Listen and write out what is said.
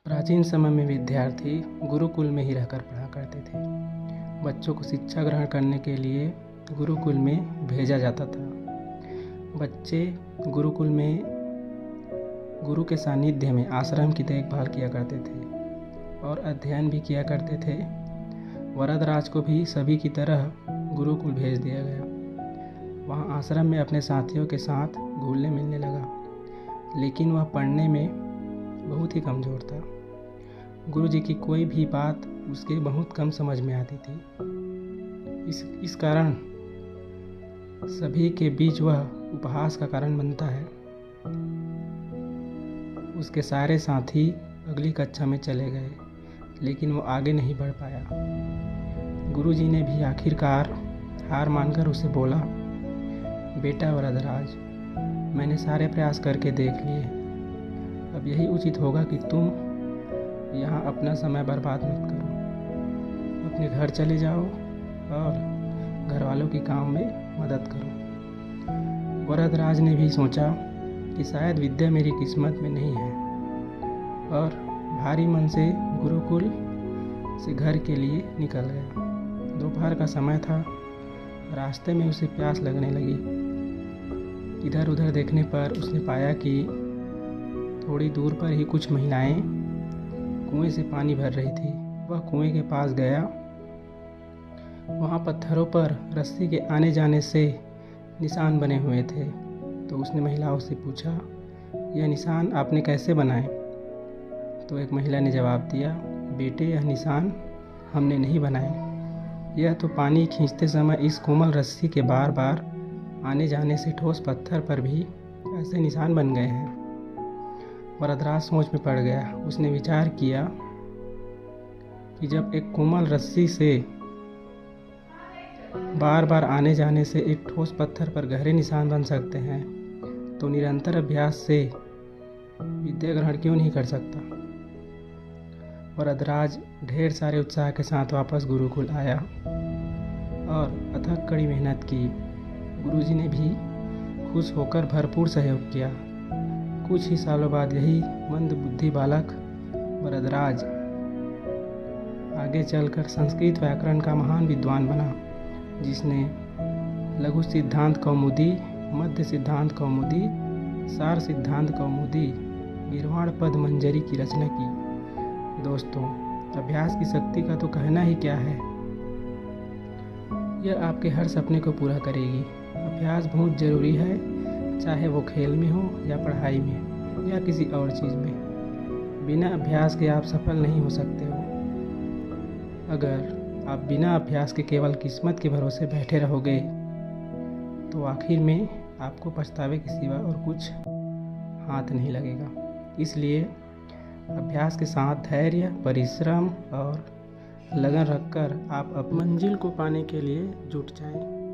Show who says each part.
Speaker 1: प्राचीन समय में विद्यार्थी गुरुकुल में ही रहकर पढ़ा करते थे। बच्चों को शिक्षा ग्रहण करने के लिए गुरुकुल में भेजा जाता था। बच्चे गुरुकुल में गुरु के सानिध्य में आश्रम की देखभाल किया करते थे और अध्ययन भी किया करते थे। वरदराज को भी सभी की तरह गुरुकुल भेज दिया गया। वहाँ आश्रम में अपने साथियों के साथ घुलने मिलने लगा, लेकिन वह पढ़ने में बहुत ही कमज़ोर था। गुरुजी की कोई भी बात उसके बहुत कम समझ में आती थी। इस कारण सभी के बीच वह उपहास का कारण बनता है। उसके सारे साथी अगली कक्षा में चले गए, लेकिन वो आगे नहीं बढ़ पाया। गुरुजी ने भी आखिरकार हार मानकर उसे बोला, बेटा वरदराज, मैंने सारे प्रयास करके देख लिए। अब यही उचित होगा कि तुम यहाँ अपना समय बर्बाद मत करो। अपने घर चले जाओ और घर वालों के काम में मदद करो। वरदराज ने भी सोचा कि शायद विद्या मेरी किस्मत में नहीं है और भारी मन से गुरुकुल से घर के लिए निकल गया। दोपहर का समय था। रास्ते में उसे प्यास लगने लगी। इधर उधर देखने पर उसने पाया कि थोड़ी दूर पर ही कुछ महिलाएं कुएं से पानी भर रही थी। वह कुएं के पास गया। वहाँ पत्थरों पर रस्सी के आने जाने से निशान बने हुए थे। तो उसने महिलाओं से पूछा, यह निशान आपने कैसे बनाए? तो एक महिला ने जवाब दिया, बेटे, यह निशान हमने नहीं बनाए। यह तो पानी खींचते समय इस कोमल रस्सी के बार बार आने जाने से ठोस पत्थर पर भी ऐसे निशान बन गए हैं। वरदराज सोच में पड़ गया। उसने विचार किया कि जब एक कोमल रस्सी से बार बार आने जाने से एक ठोस पत्थर पर गहरे निशान बन सकते हैं, तो निरंतर अभ्यास से विद्या ग्रहण क्यों नहीं कर सकता। वरदराज ढेर सारे उत्साह के साथ वापस गुरुकुल आया और अथक कड़ी मेहनत की। गुरुजी ने भी खुश होकर भरपूर सहयोग किया। कुछ ही सालों बाद यही मंद बुद्धि बालक वरदराज आगे चलकर संस्कृत व्याकरण का महान विद्वान बना, जिसने लघु सिद्धांत कौमुदी, मध्य सिद्धांत कौमुदी, सार सिद्धांत कौमुदी, गिरवाण पद मंजरी की रचना की। दोस्तों, अभ्यास की शक्ति का तो कहना ही क्या है। यह आपके हर सपने को पूरा करेगी। अभ्यास बहुत ज़रूरी है, चाहे वो खेल में हो या पढ़ाई में या किसी और चीज़ में। बिना अभ्यास के आप सफल नहीं हो सकते हो। अगर आप बिना अभ्यास के केवल किस्मत के भरोसे बैठे रहोगे, तो आखिर में आपको पछतावे के सिवा और कुछ हाथ नहीं लगेगा। इसलिए अभ्यास के साथ धैर्य, परिश्रम और लगन रखकर आप अपनी मंजिल को पाने के लिए जुट जाएं।